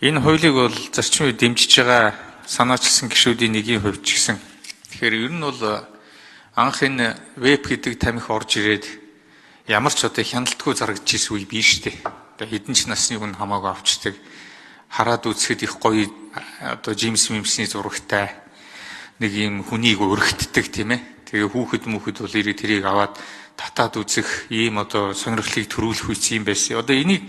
Энэ хуулийг бол зарчим үед дэмжиж байгаа санаачилсан гишүүдийн нэгийн хувьд ч гэсэн. Тэгэхээр ер нь бол анх энэ веб гэдэг тамхи орж ирээд ямар ч одоо хяналтгүй зарагдж ирсэн үе биш дээ. Одоо хэдэн ч насны хүн хамаагүй авчдаг. Хараад үзэхэд их гоё одоо Джеймс Мимсний зурагтай нэг юм хүнийг өргөтдөг тийм ээ. Тэгээ хүүхэд мөхөд бол ирээд тэрийг аваад татаад үзэх ийм одоо сонирхлыг төрүүлэх үс юм байсан. Одоо энийг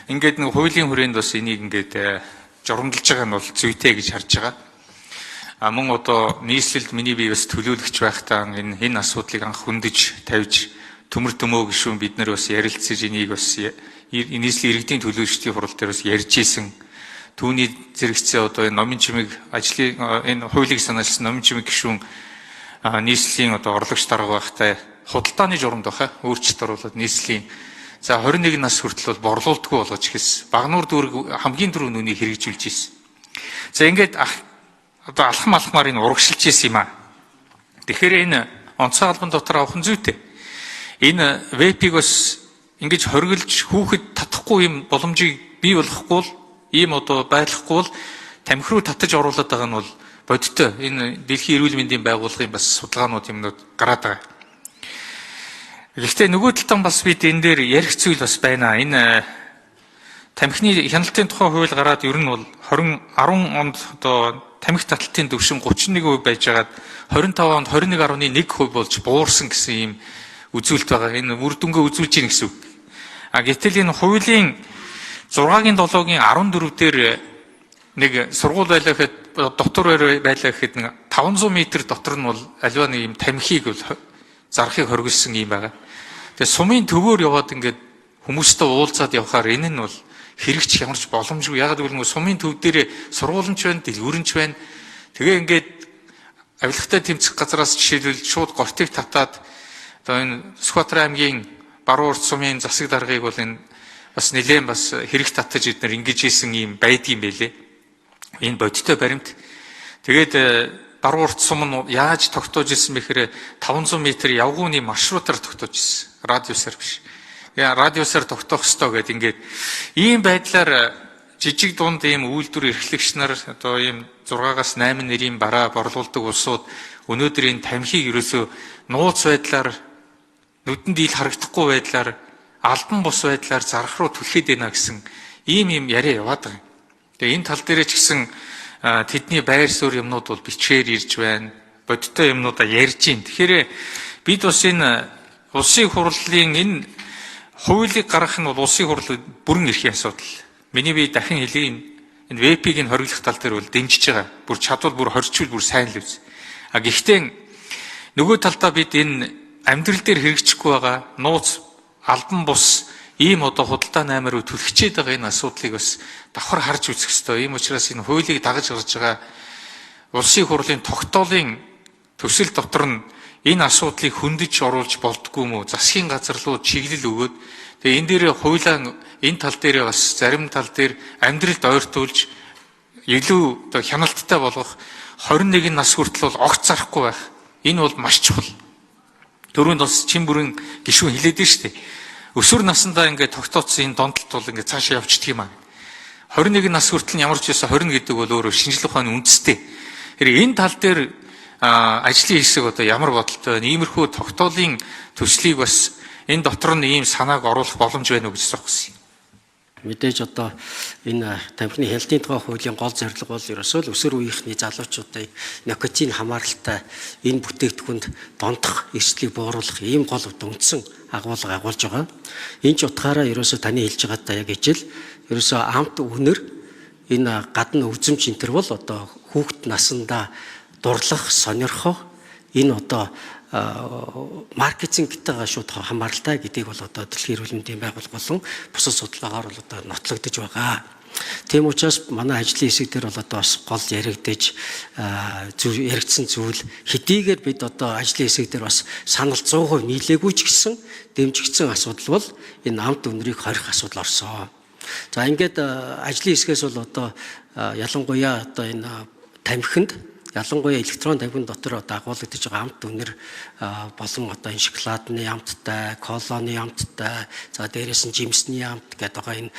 ингээд нэг хуулийн хүрээнд бас энийг ингээд журамдалж байгаа нь бол зүйтэй гэж харж байгаа. Мөн одоо нийслэлд миний бие бас төлөөлөгч байхдаа энэ асуудлыг анх хөндөж тавьж төмөр төмөө гишүүн бид нар бас ярилцаж энийг бас нийслэлийн иргэдийн төлөөлөгчдийн хурал дээр бас ярьж исэн. Түүний зэрэгцээ одоо энэ номын чимэг ажлын энэ хуулийг санаачилсан номын чимэг гишүүн нийслэлийн одоо орлогч дарга байхдаа худалдааны журамд баха өөрчлөлт оруулаад нийслэлийн за 21 нас хүртэл бол борлуулдаггүй болгож ирсэн. Багнуур дүүрэг хамгийн түрүүнд үнийг хэрэгжүүлж ирсэн. За ингээд одоо алхам алхмаар энэ урагшилж ирсэн юм аа. Тэгэхээр энэ онцгой албан дотор авах нь зүйтэй. Энэ вебийг бас ингэж хориглож хүүхэд татахгүй юм боломжийг бий болгохгүй л ийм одоо байлгахгүй л тамхи руу татаж оруулаад байгаа нь бол бодиттой. Энэ дэлхийн эрүүл мэндийн байгууллагын бас судалгаанууд юмнууд гараад байгаа. Гэхдээ нөгөө талдаа бас бид энэ дээр ярих зүйл бас байна. Энэ тамхины хяналтын тухай хууль гараад ер нь бол 10 онд одоо тамхи таталтын түвшин 31% байжгаад 25 онд 21.1% болж буурсан гэсэн ийм үзүүлэлт байгаа. Энэ үр дүнгээ үзүүлж ийн гэсэн үг. Гэтэл энэ хуулийн 6-гийн 7-гийн 14 дээр нэг сургууль байлаа гэхэд дотор байлаа гэхэд 500 м дотор нь бол аливаа нэг юм тамхиг бол зарахыг хоригдсан юм байгаа. Тэгээ сумын төвөөр яваад ингээд хүмүүстэй уулзаад явхаар энэ нь бол хэрэгч ямарч боломжгүй. Ягаад гэвэл нөгөө сумын төв дээр сургуулийн ч байна, дэлгүүрэн ч байна. Тэгээ ингээд авилгатай тэмцэх газраас жишээлбэл шууд гортыг татаад одоо энэ Сүхбаатар аймгийн Баруун урт сумын засаг даргыг бол энэ бас нэлээд бас хэрэг татаж эднэр ингэж ийсэн юм байдгийм байлээ. Энэ бодиттой баримт. Тэгээд Баруун урт сум нь яаж тогтоож ирсэн бэхээр 500 м явгууны маршрутаар тогтоож ирсэн. Радиусаар биш. Радиусаар тогтоох ёстой гэдэг ингээд ийм байдлаар жижиг дунд ийм үйлдвэр эрхлэгч нар одоо ийм 6-аас 8 нэрийн бараа борлуулдаг улсууд өнөөдөр энэ тамхиг ерөөсөө нууц байдлаар нүдэнд ил харагдахгүй байдлаар албан бус байдлаар зарах руу түлхээд байна гэсэн ийм яриа яваад байгаа. Тэгээ энэ тал дээр ч гэсэн тэдний байр суурь юмнууд бол бичээр ирж байна. Бодиттой юмнуудаа ярьж байна. Тэгэхээр бид бас энэ улсын хурлын энэ хуулийг гаргах нь бол улсын хурлын бүрэн эрхийн асуудал. Миний би дахин хэлье энэ вебийг хориглох тал дээр бол дэмжиж байгаа. Бүр чадвал бүр хорчвол бүр сайн л үз. Гэхдээ нөгөө талдаа бид энэ амьдрал дээр хэрэгжихгүй байгаа нууц албан бус ийм одоо худалдааны аймаар руу түлхчээд байгаа энэ асуудлыг бас давхар харж үзэх ёстой. Ийм учраас энэ хуулийг дагаж гарч байгаа улсын хурлын тогтоолын төсөл дотор нь энэ асуудлыг хөндөж оруулж болдгүй мүү? Засгийн газар руу чиглэл өгөөд тэгээ энэ дээр хуулиан энэ тал дээр бас зарим тал дээр амьдралд ойртуулж илүү одоо хяналттай болгох 21 нас хүртэл бол огт зарахгүй байх. Энэ бол маш чухал. Төрөнд бас чин бүрэн гишүүн хэлээд дээ шүү дээ. Өсвөр насндаа ингээд тогтооцсон энэ донтолт бол ингээд цаашаа явчихдаг юм аа. 21 нас хүртэл ямар ч байсан 20 гэдэг бол өөрөө шинжлэх ухааны үндэстэй. Тэгэхээр энэ тал дээр ажлын хэсэг одоо ямар бодолтой вэ? Иймэрхүү тогтоолын төслийг бас энэ дотор нь ийм санааг оруулах боломж байна уу гэж асуух. Мэдээж одоо энэ тамхины хяналтын тухай хуулийн гол зорилго бол ерөөсөө л өсвөр үеийнхний залуучуудыг никотин хамааралтай энэ бүтээгдэхүүнд дондох эрсдлийг бууруулах ийм гол үндсэн агуулга агуулж байгаа. Энэ ч утгаараа ерөөсөө таны хэлж байгаатай яг ижил ерөөсөө амт үнэр энэ гадна үзэмж энтер бол одоо хүүхэд насандаа дурлах, сонирхох энэ одоо маркетингтэйгээ шууд хамааралтай гэдгийг бол одоо дэлхийн эрүүл мэндийн байгууллага болон бусад судалгаагаар бол одоо нотлогдож байгаа. Тийм учраас манай ажлын хэсэг дээр бол одоо бас гол яригдж яригдсан зүйл хэдийгээр бид одоо ажлын хэсэг дээр бас санал 100% нийлээгүй ч гэсэн дэмжигдсэн асуудал бол энэ амт үнэрийг хорих асуудал орсон. За ингээд ажлын хэсгээс бол одоо ялангуяа одоо энэ тамхинд ялангуяа электрон тамхин дотор одоо агуулгадж байгаа амт үнэр болон одоо энэ шоколадны амттай, колоны амттай, за дээрээс нь жимсний амт гэдэг байгаа энэ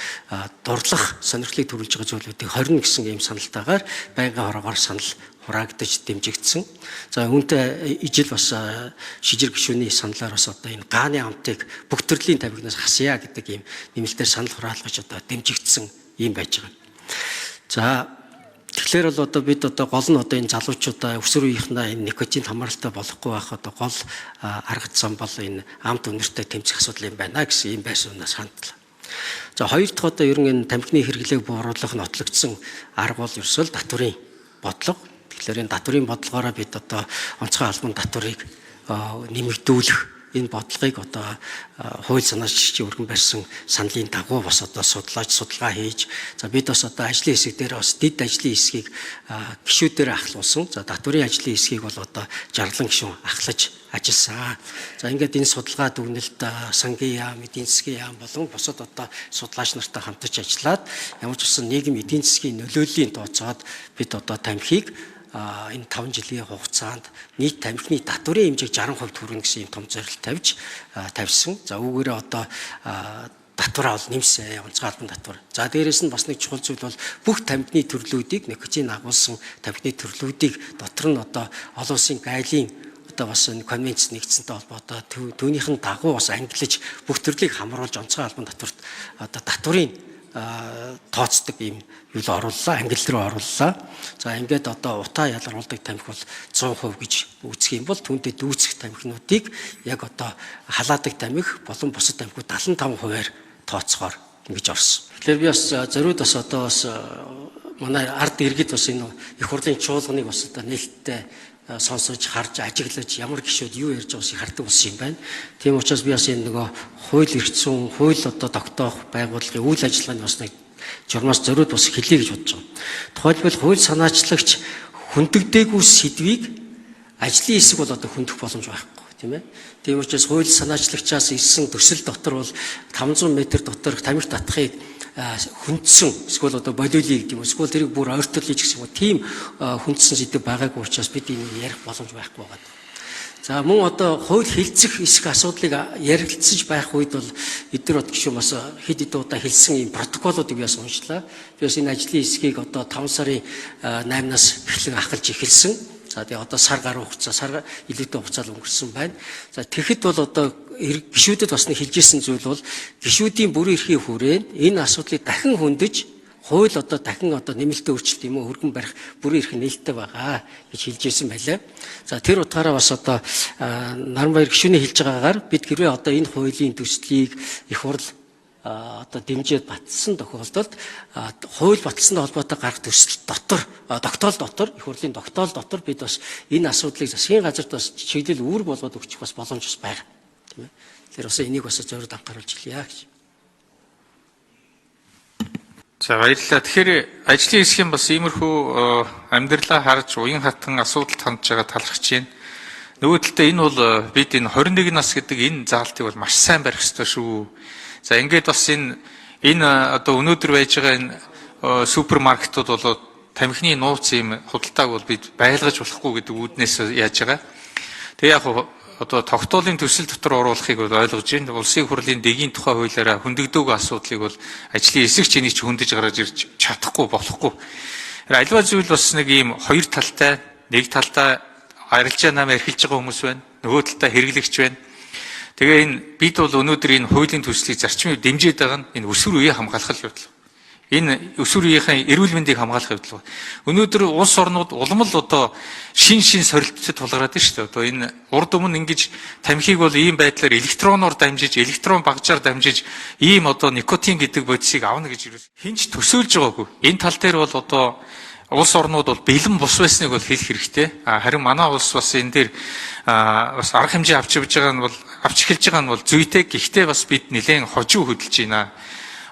дурлах сонирхлыг төрүүлж байгаа зүйлүүдийг 20 гэсэн ийм саналтайгаар байнгын хороогоор санал хураагдаж дэмжигдсэн. За үүнтэй ижил бас шижир гишүүний саналаар бас одоо энэ гааны амтыг бүх төрлийн тамхинаас хасъя гэдэг ийм нэмэлтээр санал хураалгаж одоо дэмжигдсэн ийм байж байгаа. За тэгэхээр бол одоо бид одоо гол нь одоо энэ залуучуудаа өсвөр үеийнхнээ энэ никотин хамааралтай болохгүй байх одоо гол арга зам бол энэ амт үнэртэй тэмцэх асуудал юм байна гэсэн ийм байсуунаас хандлаа. За хоёр дахь одоо ер нь энэ тамхины хэрэглээг бууруулах нотлогдсон арга бол ерөөсөө татврын бодлого. Тэгэхээр энэ татврын бодлогоороо бид одоо онцгой албан татврыг нэмэгдүүлэх энэ бодлогыг одоо хууль санаачлагчийн өргөн барьсан саналын дагуу бас одоо судалгаа хийж за бид бас одоо ажлын хэсэг дээр бас дэд ажлын хэсгийг гишүүдээр ахлуулсан. За татврын ажлын хэсгийг бол одоо жарлан гишүүн ахлаж ажилласан. За ингээд энэ судалгаа дүгнэлт сангийн яам, эдийн засгийн яам болон бусад одоо судлаач нартай хамтарч ажиллаад ямар ч үсэн нийгэм эдийн засгийн нөлөөллийн тооцоод бид одоо тамхиг энэ 5 жилийн хугацаанд нийт тамхины татврын хэмжээг 60% хүргэнэ гэсэн юм том зорилт тавьсан. За үүгээрээ одоо татвараа бол нэмсэн, онцгой албан татвар. За дээрэс нь бас нэг чухал зүйл бол бүх тамхины төрлүүдийг никотин агуулсан тамхины төрлүүдийг дотор нь одоо олон улсын гайлын одоо бас энэ конвенц нэгдсэнтэй холбоотой түүнийхэн дагуу бас ангилж бүх төрлийг хамруулж онцгой албан татварт одоо татврын тооцдог юм юу орууллаа, ангил руу орууллаа. За ингээд одоо утаа ялгаруулдаг тамхи бол 100% гэж үзэх юм бол түүнтэй дүүцэх тамхинуудыг яг одоо халаадаг тамхи болон бусад тамхиуд 75%-аар тооцохоор ингэж орсон. Тэгэхээр би бас зориуд бас одоо бас манай ард иргэд бас энэ их хурлын чуулганыг бас одоо нээлттэй сонсож харж ажиглаж ямар гишүүд юу ярьж байгааг хардаг болсон юм байна. Тийм учраас би бас энэ нөгөө хууль эрх зүйн, хууль одоо тогтоох байгууллагын үйл ажиллагааны бас нэг журмаас зориуд бас хэлье гэж бодож байгаа. Тухайлбал хууль санаачлагч хөндөгдөөгүй сэдвийг ажлын хэсэг бол одоо хөндөх боломж байхгүй, тийм ээ. Тийм учраас хууль санаачлагчаас ирсэн төсөл дотор бол 500 м дотор тамхи татахыг хүндсэн эсвэл одоо болиулъя гэдэг юм. Эсвэл тэрийг бүр ойртуулъя гэсэн юм. Тийм хүндсэн сэдв байгаагүй учраас бид энэ ярих боломж байхгүй байгаа. За мөн одоо хууль хэлцэх эсэх асуудлыг ярилцаж байх үед бол эдгээр бод гişүн бас хэд хэдэн удаа хэлсэн ийм протоколуудыг яасан уншлаа. Би бас энэ ажлын хэсгийг одоо 5 сарын 8-наас эхлэн ахалж эхэлсэн. За тэгээ одоо сар гаруй хугацаа, сар илүүтэй хугацаа л өнгөрсөн байна. За тэгэхэд бол одоо гишүүдэд бас нэг хэлжсэн зүйл бол гишүүдийн бүрэн эрхийн хүрээнд энэ асуудлыг дахин хөндөж хууль одоо дахин одоо нэмэлтээ өөрчлөлт юм уу хөргөн барих бүрэн эрх нээлттэй байгаа гэж хэлжсэн байлаа. За тэр утгаараа бас одоо Наранбаяр гишүүний хэлж байгаагаар бид хэрвээ одоо энэ хуулийн төслийг их хурл одоо дэмжиж батсан тохиолдолд хууль баталсантай холбоотой гарах төсөл дотор тогтоол дотор их хурлын тогтоол дотор бид бас энэ асуудлыг засгийн газарт бас чиглэл үүрэг болгоод өгчих бас боломж бас байна. Тийм ээ. Тэр бас энийг бас зориуд анхааруулж хэлье гэж. За баярлалаа. Тэгэхээр ажлын хэсгийн бас иймэрхүү амьдралаа харж уян хатан асуудалд хандж байгаа талархаж байна. Нөгөө талдаа энэ бол бид энэ 21 нас гэдэг энэ заалтыг бол маш сайн барих ёстой шүү. За ингээд бас энэ одоо өнөөдөр байж байгаа энэ супермаркетууд бол тамхины нууц юм худалдааг бол бид байлгаж болохгүй гэдэг үүднээс яаж байгаа. Тэгээ яг одоо тогтоолын төсөл дотор оруулахыг бол ойлгож байна. Улсын хурлын дэгийн тухай хуулиараа хөндөгдөөгүй асуудлыг бол ажлын хэсэг ч энийг ч хөндөж гаргаж ирж чадахгүй болохгүй. Аливаа зүйл бас нэг ийм хоёр талтай, нэг талдаа арилжаа намаа эрхэлж байгаа хүмүүс байна. Нөгөө талдаа хэрэглэгч байна. Тэгээ энэ бид бол өнөөдөр энэ хуулийн төслийг зарчмыг дэмжиж байгаа нь энэ өсвөр үеийг хамгаалах явдал. Энэ өсвөр үеийн эрүүл мэндийг хамгаалах явдал. Өнөөдөр улс орнууд улам л одоо шин сорилтцад тулгараад байна шүү дээ. Одоо энэ урд өмнө ингэж тамхиг бол ийм байдлаар электроноор дамжиж, электрон багжаар дамжиж ийм одоо никотин гэдэг бодисыг авна гэж хинч төсөөлж байгаагүй. Энэ тал дээр бол одоо улс орнууд бол бэлэн бус байсныг бол хэлэх хэрэгтэй. Харин манай улс бас энэ дээр бас арга хэмжээ авч эхэлж байгаа нь бол зүйтэй. Гэхдээ бас бид нэлээд хожуу хөдөлж байна.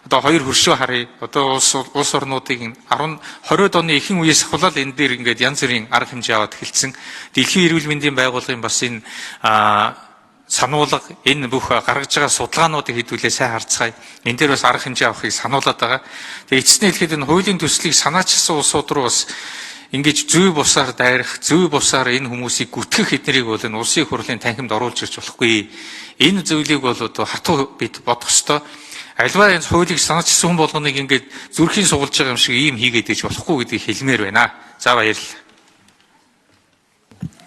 Одоо хоёр хөршөө харъя. Одоо улс орнуудыг 20-д оны ихэнх үеэс ахвал энэ дээр ингээд янз бүрийн арга хэмжээ аваад эхэлсэн. Дэлхийн эрүүл мэндийн байгууллагын бас энэ сануулга энэ бүх гаргаж байгаа судалгаануудыг хэдүүлээ сайн харцгаая. Энэ дээр бас арга хэмжээ авахыг сануулад байгаа. Тэгээ эцэснээ хэлэхэд энэ хуулийн төслийг санаачилсан улсууд руу бас ингэж зүй бусаар дайрах, зүй бусаар энэ хүмүүсийг гүтгэх эднэрийг бол энэ улсын хурлын танхимд оруулж ирж болохгүй. Энэ зүйлийг бол одоо хатуу бид бодох ёстой. Альва энэ хуулийг санаачсан хүн болгоныг ингээд зүрхийн сугалж байгаа юм шиг ийм хийгээд иж болохгүй гэдгийг хэлмээр байна. За баярлалаа.